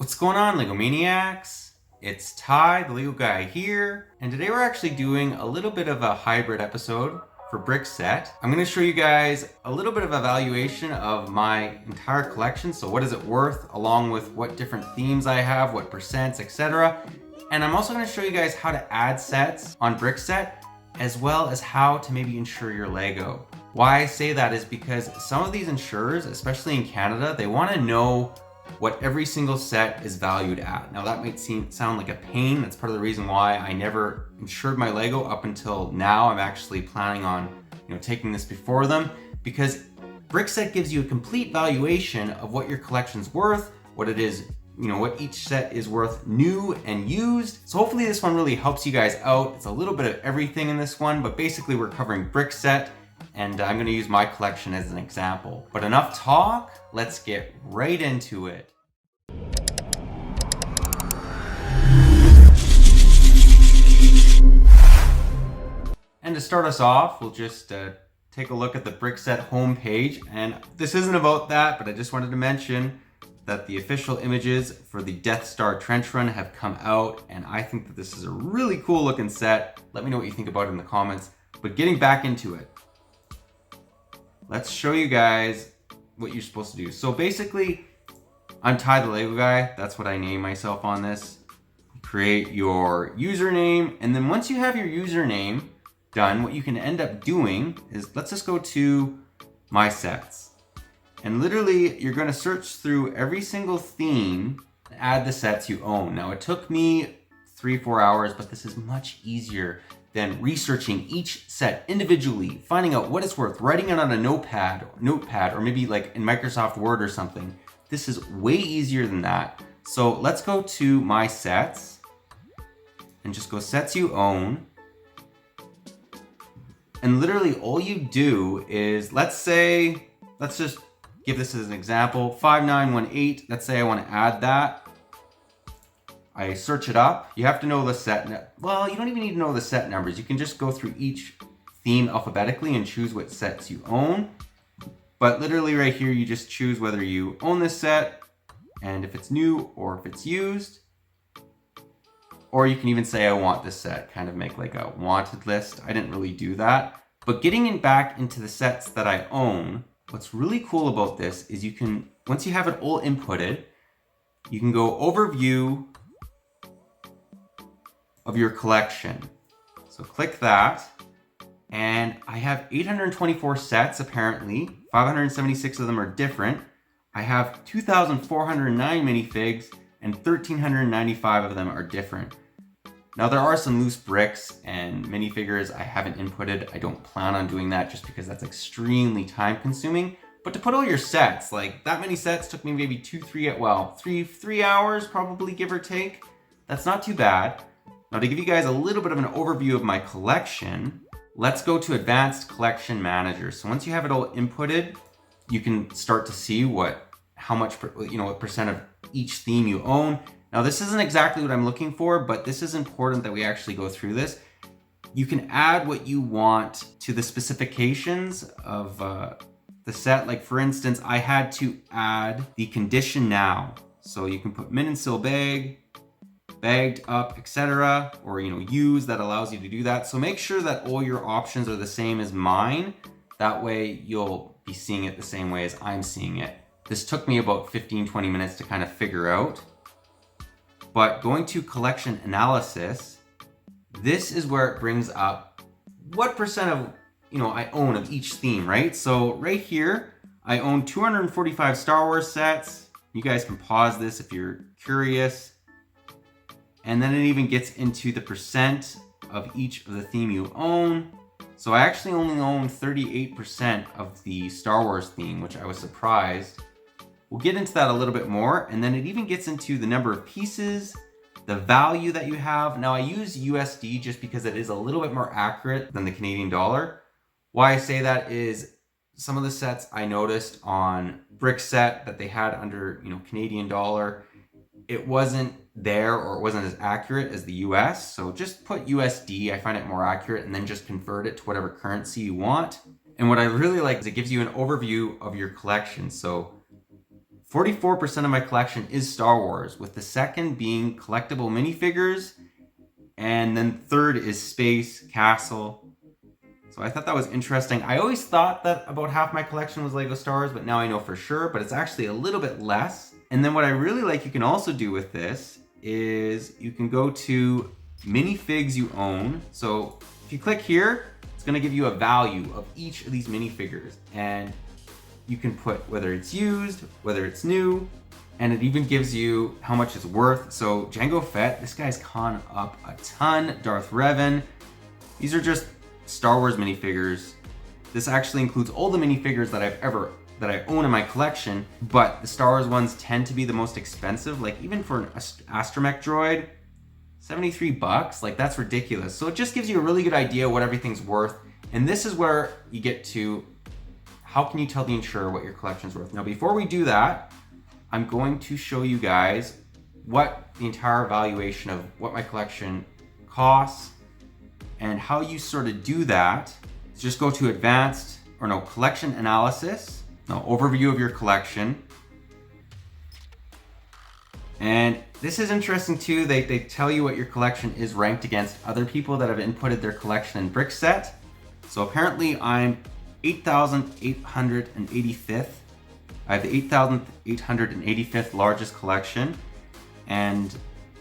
What's going on, LEGO Maniacs? It's Ty, the Lego guy here, and today we're actually doing a little bit of a hybrid episode for Brickset. I'm going to show you guys a little bit of evaluation of my entire collection, so what is it worth, along with what different themes I have, what percents, etc. And I'm also going to show you guys how to add sets on Brickset, as well as how to maybe insure your Lego. Why I say that is because some of these insurers, especially in Canada, they want to know what every single set is valued at. Now that might sound like a pain. That's part of the reason why I never insured my Lego up until now. I'm actually planning on, taking this before them, because Brickset gives you a complete valuation of what your collection's worth, what it is, what each set is worth new and used. So hopefully this one really helps you guys out. It's a little bit of everything in this one, but basically we're covering Brickset, and I'm going to use my collection as an example. But enough talk, let's get right into it. And to start us off, we'll just take a look at the Brickset homepage. And this isn't about that, but I just wanted to mention that the official images for the Death Star trench run have come out, and I think that this is a really cool looking set. Let me know what you think about it in the comments. But getting back into it, let's show you guys what you're supposed to do. So basically, I'm Ty the Lego guy. That's what I name myself on this. Create your username, and then once you have your username done, what you can end up doing is, let's just go to my sets. And literally, you're going to search through every single theme and add the sets you own. Now, it took me 3-4 hours, but this is much easier than researching each set individually, finding out what it's worth, writing it on a notepad, or maybe like in Microsoft Word or something. This is way easier than that. So let's go to my sets and just go sets you own. And literally all you do is, let's just give this as an example, 5918. Let's say I want to add that. I search it up. You have to know the set. Well, you don't even need to know the set numbers. You can just go through each theme alphabetically and choose what sets you own. But literally right here, you just choose whether you own this set and if it's new or if it's used. Or you can even say, I want this set, kind of make like a wanted list. I didn't really do that. But getting back into the sets that I own, what's really cool about this is you can, once you have it all inputted, you can go overview of your collection. So click that, and I have 824 sets apparently. 576 of them are different. I have 2,409 minifigs, and 1,395 of them are different. Now there are some loose bricks and minifigures I haven't inputted. I don't plan on doing that just because that's extremely time consuming. But to put all your sets, like that many sets took me maybe 3 hours probably, give or take. That's not too bad. Now to give you guys a little bit of an overview of my collection, let's go to Advanced Collection Manager. So once you have it all inputted, you can start to see what percent of each theme you own. Now this isn't exactly what I'm looking for, but this is important that we actually go through this. You can add what you want to the specifications of the set. Like for instance, I had to add the condition now. So you can put min and seal bag, bagged up, etc. Or use, that allows you to do that. So make sure that all your options are the same as mine. That way you'll be seeing it the same way as I'm seeing it. This took me about 15-20 minutes to kind of figure out. But going to collection analysis, this is where it brings up what percent of I own of each theme, right? So right here, I own 245 Star Wars sets. You guys can pause this if you're curious. And then it even gets into the percent of each of the theme you own. So I actually only own 38% of the Star Wars theme, which I was surprised. We'll get into that a little bit more. And then it even gets into the number of pieces, the value that you have. Now I use USD just because it is a little bit more accurate than the Canadian dollar. Why I say that is some of the sets I noticed on Brickset that they had under, Canadian dollar, it wasn't there, or it wasn't as accurate as the US. So just put USD, I find it more accurate, and then just convert it to whatever currency you want. And what I really like is it gives you an overview of your collection. So 44% of my collection is Star Wars, with the second being collectible minifigures, and then third is space, castle. So I thought that was interesting. I always thought that about half my collection was LEGO Star Wars, but now I know for sure, but it's actually a little bit less. And then what I really like you can also do with this is you can go to minifigs you own. So if you click here, it's gonna give you a value of each of these minifigures. And you can put whether it's used, whether it's new, and it even gives you how much it's worth. So Jango Fett, this guy's gone up a ton. Darth Revan. These are just Star Wars minifigures. This actually includes all the minifigures that I own in my collection, but the Star Wars ones tend to be the most expensive. Like even for an astromech droid, 73 bucks, like that's ridiculous. So it just gives you a really good idea what everything's worth. And this is where you get to, how can you tell the insurer what your collection's worth? Now, before we do that, I'm going to show you guys what the entire valuation of what my collection costs and how you sort of do that. Just go to collection analysis. Now, overview of your collection. And this is interesting too. They tell you what your collection is ranked against other people that have inputted their collection in Brickset. So apparently I'm 8,885th. I have the 8,885th largest collection, and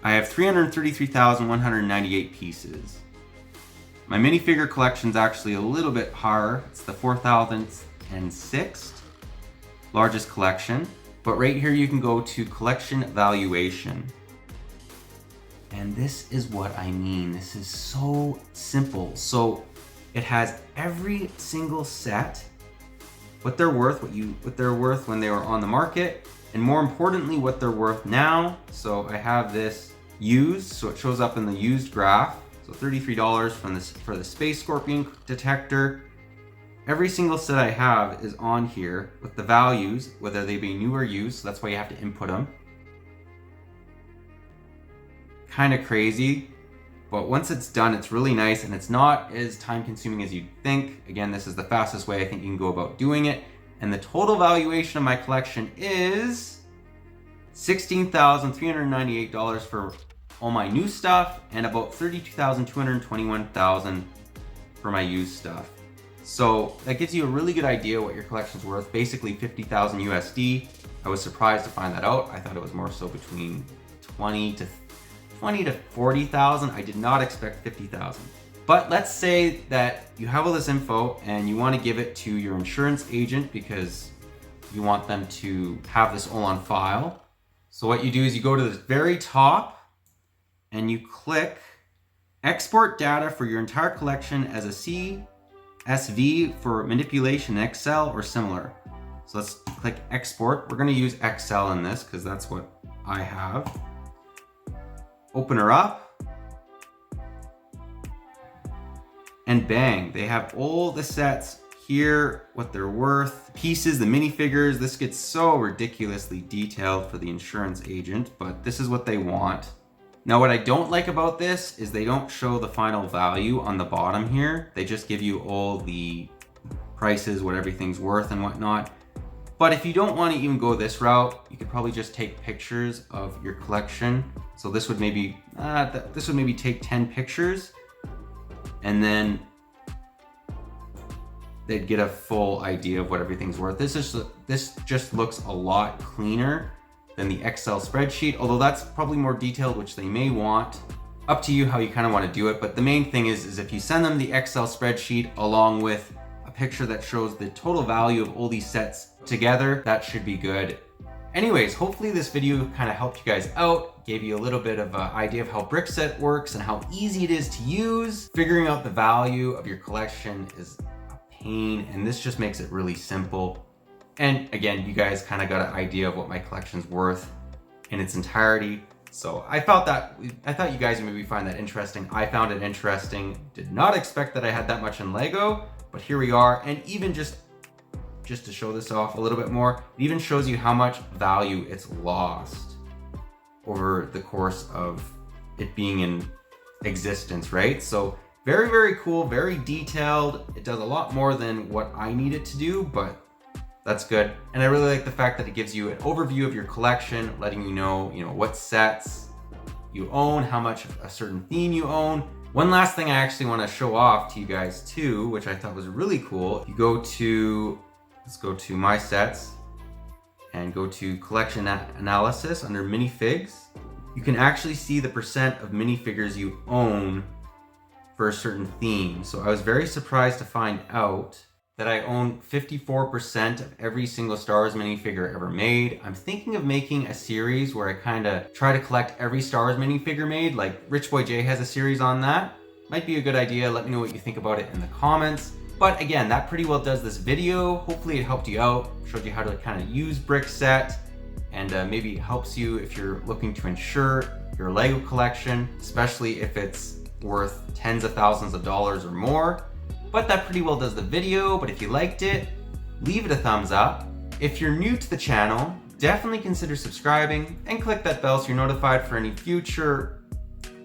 I have 333,198 pieces. My minifigure collection is actually a little bit higher. It's the 4,006th largest collection. But right here you can go to collection valuation. And this is what I mean. This is so simple. So it has every single set, what they're worth, what they're worth when they were on the market, and more importantly, what they're worth now. So I have this used, so it shows up in the used graph. So $33 for the Space Scorpion detector. Every single set I have is on here with the values, whether they be new or used. So that's why you have to input them. Kind of crazy, but once it's done, it's really nice and it's not as time consuming as you'd think. Again, this is the fastest way I think you can go about doing it. And the total valuation of my collection is $16,398 for all my new stuff and about $32,221 for my used stuff. So that gives you a really good idea what your collection's worth, basically 50,000 USD. I was surprised to find that out. I thought it was more so between 20 to 40,000. I did not expect 50,000. But let's say that you have all this info and you want to give it to your insurance agent because you want them to have this all on file. So what you do is you go to the very top and you click export data for your entire collection as a CSV for manipulation in Excel or similar. So let's click export. We're going to use Excel in this because that's what I have. Open her up. And bang, they have all the sets here, what they're worth, pieces, the minifigures. This gets so ridiculously detailed for the insurance agent, but this is what they want. Now, what I don't like about this is they don't show the final value on the bottom here. They just give you all the prices, what everything's worth and whatnot. But if you don't want to even go this route, you could probably just take pictures of your collection. So this would maybe take 10 pictures, and then they'd get a full idea of what everything's worth. This just looks a lot cleaner than the Excel spreadsheet, although that's probably more detailed, which they may want. Up to you how you kind of want to do it. But the main thing is if you send them the Excel spreadsheet along with a picture that shows the total value of all these sets together, that should be good. Anyways, hopefully this video kind of helped you guys out, gave you a little bit of an idea of how Brickset works and how easy it is to use. Figuring out the value of your collection is a pain, and this just makes it really simple. And again, you guys kind of got an idea of what my collection's worth in its entirety. So I thought you guys would maybe find that interesting. I found it interesting. Did not expect that I had that much in Lego, but here we are. And even just to show this off a little bit more, it even shows you how much value it's lost over the course of it being in existence, right? So very, very cool, very detailed. It does a lot more than what I need it to do, but That's good. And I really like the fact that it gives you an overview of your collection, letting you know, what sets you own, how much of a certain theme you own. One last thing I actually want to show off to you guys too, which I thought was really cool. If you go to, let's go to my sets and go to collection analysis under minifigs, you can actually see the percent of minifigures you own for a certain theme. So I was very surprised to find out that I own 54% of every single Star Wars minifigure ever made. I'm thinking of making a series where I kind of try to collect every Star Wars minifigure made, like Rich Boy J has a series on that. Might be a good idea. Let me know what you think about it in the comments. But again, that pretty well does this video. Hopefully it helped you out, showed you how to kind of use Brickset, and maybe helps you if you're looking to insure your LEGO collection, especially if it's worth tens of thousands of dollars or more. But that pretty well does the video. But if you liked it, leave it a thumbs up. If you're new to the channel, definitely consider subscribing and click that bell so you're notified for any future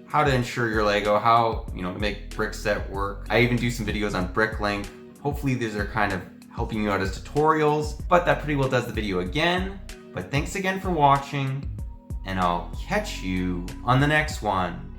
how to insure your LEGO, how to make Brickset work. I even do some videos on Bricklink. Hopefully these are kind of helping you out as tutorials, but that pretty well does the video again. But thanks again for watching, and I'll catch you on the next one.